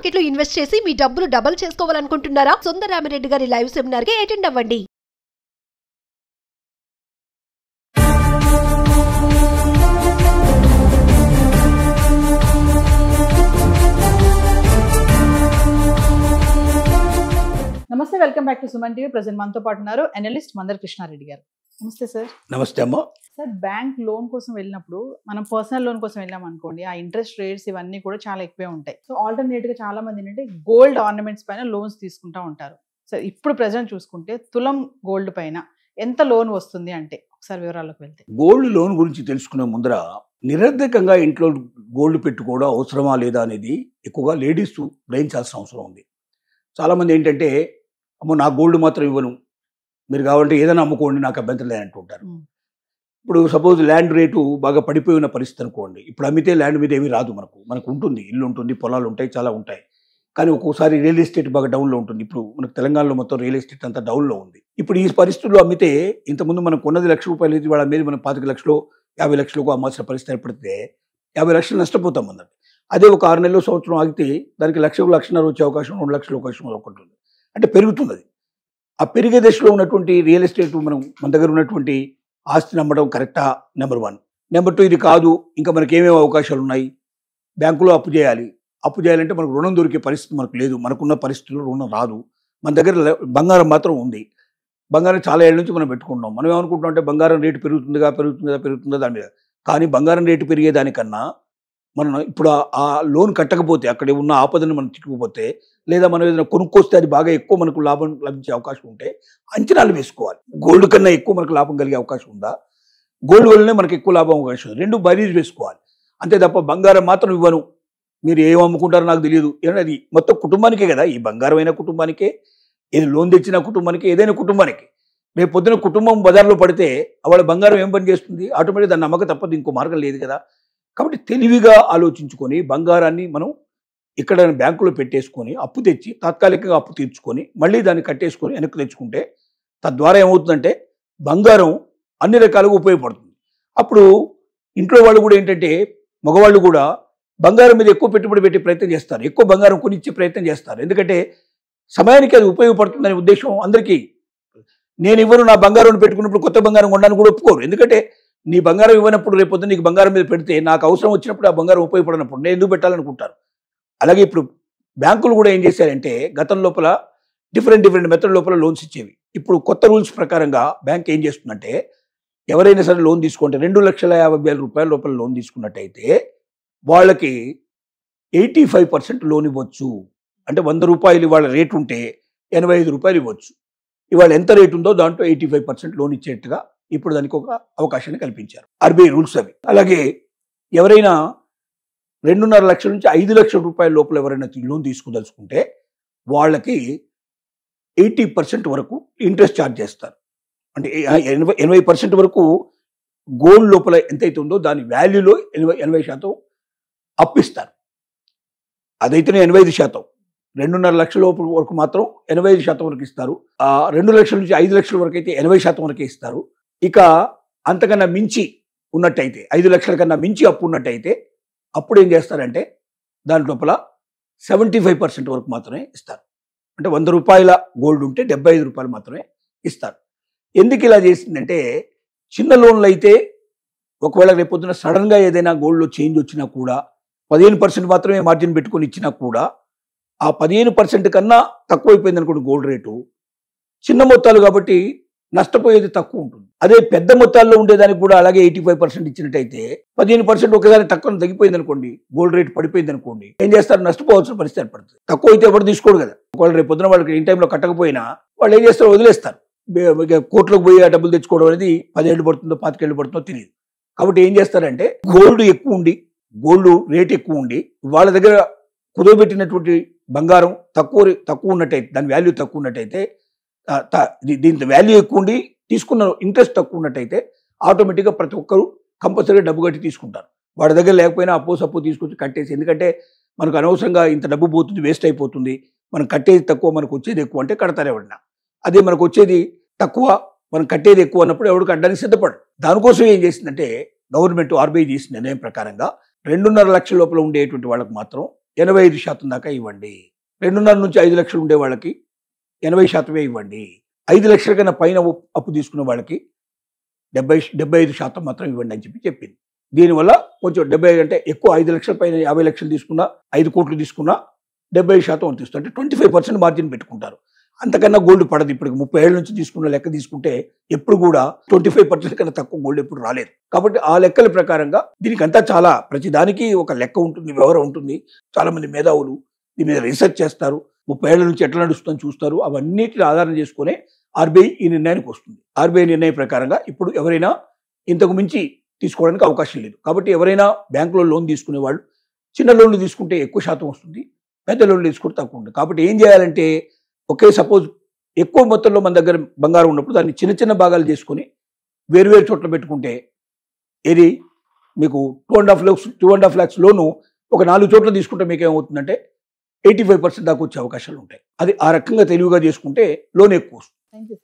Market లో invest చేసి మీ డబ్బులు డబుల్ చేసుకోవాలనుకుంటున్నారా? సుందరరామిరెడ్డి గారి లైవ్ సెమినార్ కి అటెండ్ అవ్వండి. నమస్తే, welcome back to Suman TV. Present మనతో పాటు ఉన్నారు అనలిస్ట్ మందర్ కృష్ణారెడ్డి గారు. నమస్తే సార్. నమస్తే అమ్మ. సార్, బ్యాంక్ లోన్ కోసం వెళ్ళినప్పుడు మనం పర్సనల్ లోన్ కోసం వెళ్ళాం అనుకోండి, ఆ ఇంట్రెస్ట్ రేట్స్ ఇవన్నీ కూడా చాలా ఎక్కువే ఉంటాయి. సో ఆల్టర్నేట్ గా చాలా మంది ఏంటంటే గోల్డ్ ఆర్నమెంట్స్ పైన లోన్స్ తీసుకుంటా ఉంటారు. సార్, ఇప్పుడు ప్రెజెంట్ చూసుకుంటే తులం గోల్డ్ పైన ఎంత లోన్ వస్తుంది అంటే ఒకసారి వివరాల్లోకి వెళ్తే. గోల్డ్ లోన్ గురించి తెలుసుకునే ముందర నిరర్ధకంగా ఇంట్లో గోల్డ్ పెట్టుకోవడం అవసరమా లేదా అనేది ఎక్కువగా లేడీస్ గ్రహించాల్సిన అవసరం ఉంది. చాలా మంది ఏంటంటే, అమ్మో నా గోల్డ్ మాత్రం ఇవ్వను, మీరు కావాలంటే ఏదైనా అమ్ముకోండి, నాకు అభ్యంతరం లేదంటుంటారు. ఇప్పుడు సపోజ్ ల్యాండ్ రేటు బాగా పడిపోయిన పరిస్థితి అనుకోండి, ఇప్పుడు అమ్మితే ల్యాండ్ మీద ఏమీ రాదు, మనకు ఉంటుంది, ఇల్లు ఉంటుంది, పొలాలు ఉంటాయి, చాలా ఉంటాయి. కానీ ఒక్కోసారి రియల్ ఎస్టేట్ బాగా డౌన్లో ఉంటుంది. ఇప్పుడు మనకు తెలంగాణలో మొత్తం రియల్ ఎస్టేట్ అంతా డౌన్లో ఉంది. ఇప్పుడు ఈ పరిస్థితుల్లో అమ్మితే, ఇంతకుముందు మనకు కొన్నది ₹1,00,000 అయితే వాళ్ళ మీద మనం 25 లక్షలు 50 లక్షలకు అమ్మాల్సిన పరిస్థితి ఏర్పడితే 50 లక్షలు నష్టపోతాం అన్నట్టు. అదే ఒక 6 నెలలు సంవత్సరం ఆగితే దానికి 1,00,000 1,50,000 వచ్చే అవకాశం, 2 లక్షల అవకాశం ఉంటుంది. అంటే పెరుగుతుంది. అది ఆ పెరిగే దశలో ఉన్నటువంటి రియల్ ఎస్టేట్ మన దగ్గర ఉన్నటువంటి ఆస్తిని అమ్మడం కరెక్టా? నెంబర్ 1. నెంబర్ 2, ఇది కాదు, ఇంకా మనకి ఏమేమి అవకాశాలు ఉన్నాయి? బ్యాంకులో అప్పు చేయాలి. అప్పు చేయాలంటే మనకు రుణం దొరికే పరిస్థితి మనకు లేదు. మనకున్న పరిస్థితుల్లో రుణం రాదు. మన దగ్గర బంగారం మాత్రం ఉంది. బంగారం చాలా ఏళ్ళ నుంచి మనం పెట్టుకుంటున్నాం. మనం ఏమనుకుంటున్నాం అంటే బంగారం రేటు పెరుగుతుందా దాని మీద. కానీ బంగారం రేటు పెరిగేదానికన్నా మనం ఇప్పుడు ఆ లోన్ కట్టకపోతే, అక్కడ ఉన్న ఆపదను మనం చిక్కుకుపోతే, లేదా మనం ఏదైనా కొనుక్కొస్తే అది బాగా ఎక్కువ మనకు లాభం లభించే అవకాశం ఉంటే అంచనాలు వేసుకోవాలి. గోల్డ్ కన్నా ఎక్కువ మనకు లాభం కలిగే అవకాశం ఉందా, గోల్డ్ వల్లనే మనకు ఎక్కువ లాభం అవకాశం ఉంది, 2 బరీజ్ వేసుకోవాలి. అంతే తప్ప బంగారం మాత్రం ఇవ్వను, మీరు ఏం అమ్ముకుంటారో నాకు తెలియదు, అది మొత్తం కుటుంబానికే కదా. ఈ బంగారం అయిన కుటుంబానికే, ఏది లోన్ తెచ్చిన కుటుంబానికి, ఏదైనా కుటుంబానికి. రేపు పొద్దున కుటుంబం బజార్లో పడితే వాళ్ళ బంగారం ఏం పని చేస్తుంది? ఆటోమేటిక్ దాన్ని నమ్మక తప్పదు, ఇంకో మార్గం లేదు కదా. కాబట్టి తెలివిగా ఆలోచించుకొని బంగారాన్ని మనం ఇక్కడ బ్యాంకులో పెట్టేసుకొని అప్పు తెచ్చి తాత్కాలికంగా అప్పు తీర్చుకొని మళ్ళీ దాన్ని కట్టేసుకొని వెనక్కి తెచ్చుకుంటే, తద్వారా ఏమవుతుందంటే బంగారం అన్ని రకాలుగా ఉపయోగపడుతుంది. అప్పుడు ఇంట్లో వాళ్ళు కూడా ఏంటంటే, మగవాళ్ళు కూడా బంగారం మీద ఎక్కువ పెట్టుబడి పెట్టే ప్రయత్నం చేస్తారు, ఎక్కువ బంగారం కొనిచ్చే ప్రయత్నం చేస్తారు. ఎందుకంటే సమయానికి అది ఉపయోగపడుతుందనే ఉద్దేశం అందరికీ. నేను ఇవ్వను, నా బంగారం పెట్టుకున్నప్పుడు కొత్త బంగారం కొనడానికి కూడా ఒప్పుకోరు. ఎందుకంటే నీ బంగారం ఇవ్వనప్పుడు రేపొద్దు నీకు బంగారం మీద పెడితే, నాకు అవసరం వచ్చినప్పుడు ఆ బంగారం ఉపయోగపడినప్పుడు నేను ఎందుకు పెట్టాలనుకుంటారు. అలాగే ఇప్పుడు బ్యాంకులు కూడా ఏం చేశారంటే, గతం లోపల డిఫరెంట్ మెథడ్ లోపల లోన్స్ ఇచ్చేవి. ఇప్పుడు కొత్త రూల్స్ ప్రకారంగా బ్యాంక్ ఏం చేస్తుందంటే, ఎవరైనా సరే లోన్ తీసుకుంటే ₹2,50,000 లోపల లోన్ తీసుకున్నట్టయితే వాళ్ళకి 85% లోన్ ఇవ్వచ్చు. అంటే ₹100 ఇవాళ రేటు ఉంటే ₹85 ఇవ్వచ్చు. ఇవాళ ఎంత రేటు ఉందో దాంట్లో 85% లోన్ ఇచ్చేట్టుగా ఇప్పుడు దానికి ఒక అవకాశాన్ని కల్పించారు, ఆర్బీఐ రూల్స్ అవి. అలాగే ఎవరైనా 2.5 లక్షల నుంచి ₹5 లక్షల లోపల ఎవరైనా లోన్ తీసుకోదలుచుకుంటే వాళ్ళకి 80% వరకు ఇంట్రెస్ట్ ఛార్జ్ చేస్తారు. అంటే 80% వరకు గోల్డ్ లోపల ఎంతైతే ఉందో దాని వాల్యూలో 80% అప్పిస్తారు. అదైతేనే 85%. 2.5 లక్షల వరకు మాత్రం 85% వరకు ఇస్తారు. 2 లక్షల నుంచి 5 లక్షల వరకు అయితే 80% వరకే ఇస్తారు. ఇక అంతకన్నా మించి ఉన్నట్టయితే, 5 లక్షల కన్నా మించి అప్పు ఉన్నట్టయితే అప్పుడు ఏం చేస్తారంటే దాని లోపల 75% వరకు మాత్రమే ఇస్తారు. అంటే ₹100 గోల్డ్ ఉంటే ₹75 మాత్రమే ఇస్తారు. ఎందుకు ఇలా చేసిందంటే, చిన్న లోన్లు అయితే ఒకవేళ రేపొద్దున సడన్గా ఏదైనా గోల్డ్లో చేంజ్ వచ్చినా కూడా 15% మాత్రమే మార్జిన్ పెట్టుకొని ఇచ్చినా కూడా ఆ 15% కన్నా తక్కువైపోయింది అనుకోండి గోల్డ్ రేటు, చిన్న మొత్తాలు కాబట్టి నష్టపోయేది తక్కువ ఉంటుంది. అదే పెద్ద మొత్తాల్లో ఉండేదానికి కూడా అలాగే 85% ఇచ్చినట్టయితే 15% ఒకసారి తక్కువ తగ్గిపోయింది అనుకోండి, గోల్డ్ రేట్ పడిపోయింది అనుకోండి, ఏం చేస్తారు? నష్టపోవాల్సిన పరిస్థితి ఏర్పడుతుంది. తక్కువ అయితే ఎవరు తీసుకోడు కదా. ఒకవేళ రేపు పొద్దున వాళ్ళకి ఇన్ టైంలో కట్టకపోయినా వాళ్ళు ఏం చేస్తారో వదిలేస్తారు. కోర్టులోకి పోయి ఆ డబ్బులు తెచ్చుకోవడం అనేది 10 ఏళ్ళు పడుతుందో 25 ఏళ్ళు పడుతుందో తెలియదు. కాబట్టి ఏం చేస్తారంటే, గోల్డ్ ఎక్కువ ఉండి, గోల్డ్ రేట్ ఎక్కువ ఉండి, వాళ్ళ దగ్గర కుదవబెట్టినటువంటి బంగారం తక్కువ ఉన్నట్టయితే, దాని వాల్యూ తక్కువ ఉన్నట్టయితే, దీంతో వాల్యూ ఎక్కువ ఉండి తీసుకున్న ఇంట్రెస్ట్ తక్కువ ఉన్నట్టయితే ఆటోమేటిక్గా ప్రతి ఒక్కరు కంపల్సరీగా డబ్బు కట్టి తీసుకుంటారు. వాడి దగ్గర లేకపోయినా అప్పు తీసుకొచ్చి కట్టేసి, ఎందుకంటే మనకు అనవసరంగా ఇంత డబ్బు పోతుంది, వేస్ట్ అయిపోతుంది, మనం కట్టేది తక్కువ మనకు వచ్చేది ఎక్కువ అంటే కడతారు ఎవడన్నా. అదే మనకు వచ్చేది తక్కువ మనం కట్టేది ఎక్కువ అన్నప్పుడు ఎవడు కట్టడానికి సిద్ధపడరు. దానికోసం ఏం చేసిందంటే గవర్నమెంట్ ఆర్బీఐ చేసిన నిర్ణయం ప్రకారంగా 2.5 లక్షల లోపల ఉండేటువంటి వాళ్ళకు మాత్రం 85% దాకా ఇవ్వండి. 2.5 నుంచి 5 లక్షలు ఉండే వాళ్ళకి 80% ఇవ్వండి. 5 లక్షల కన్నా పైన అప్పు తీసుకునే వాళ్ళకి 75% మాత్రం ఇవ్వండి అని చెప్పింది. దీనివల్ల కొంచెం 70 అంటే ఎక్కువ 5 లక్షల పైన 50 లక్షలు తీసుకున్నా 5 కోట్లు తీసుకున్నా 75% తీస్తుంది. అంటే 25% మార్జిన్ పెట్టుకుంటారు. అంతకన్నా గోల్డ్ పడదు. ఇప్పుడు 30 ఏళ్ళ నుంచి తీసుకున్న లెక్క తీసుకుంటే ఎప్పుడు కూడా 25% కన్నా తక్కువ గోల్డ్ ఎప్పుడు రాలేదు. కాబట్టి ఆ లెక్కల ప్రకారంగా దీనికంతా చాలా ప్రతి దానికి ఒక లెక్క ఉంటుంది, వివరం ఉంటుంది. చాలా మంది మేధావులు దీని మీద రీసెర్చ్ చేస్తారు. 30 ఏళ్ల నుంచి ఎట్లా నడుస్తుందని చూస్తారు. అవన్నిటిని ఆధారం చేసుకునే ఆర్బీఐ ఈ నిర్ణయానికి వస్తుంది. ఆర్బీఐ నిర్ణయం ప్రకారంగా ఇప్పుడు ఎవరైనా ఇంతకు మించి తీసుకోవడానికి అవకాశం లేదు. కాబట్టి ఎవరైనా బ్యాంకులో లోన్ తీసుకునే వాళ్ళు చిన్న లోన్లు తీసుకుంటే ఎక్కువ శాతం వస్తుంది, పెద్ద లోన్లు తీసుకుంటే తక్కువ ఉంటుంది. కాబట్టి ఏం చేయాలంటే సపోజ్ ఎక్కువ మొత్తంలో మన దగ్గర బంగారం ఉన్నప్పుడు దాన్ని చిన్న చిన్న భాగాలు చేసుకొని వేరు చోట్ల పెట్టుకుంటే ఏది మీకు 2.5 lakhs లోను ఒక 4 చోట్ల తీసుకుంటే మీకు ఏమవుతుందంటే 85% దాకా వచ్చే అవకాశాలు ఉంటాయి. అది ఆ రకంగా తెలివిగా చేసుకుంటే లోన్ ఎక్కువ వస్తుంది. Thank you.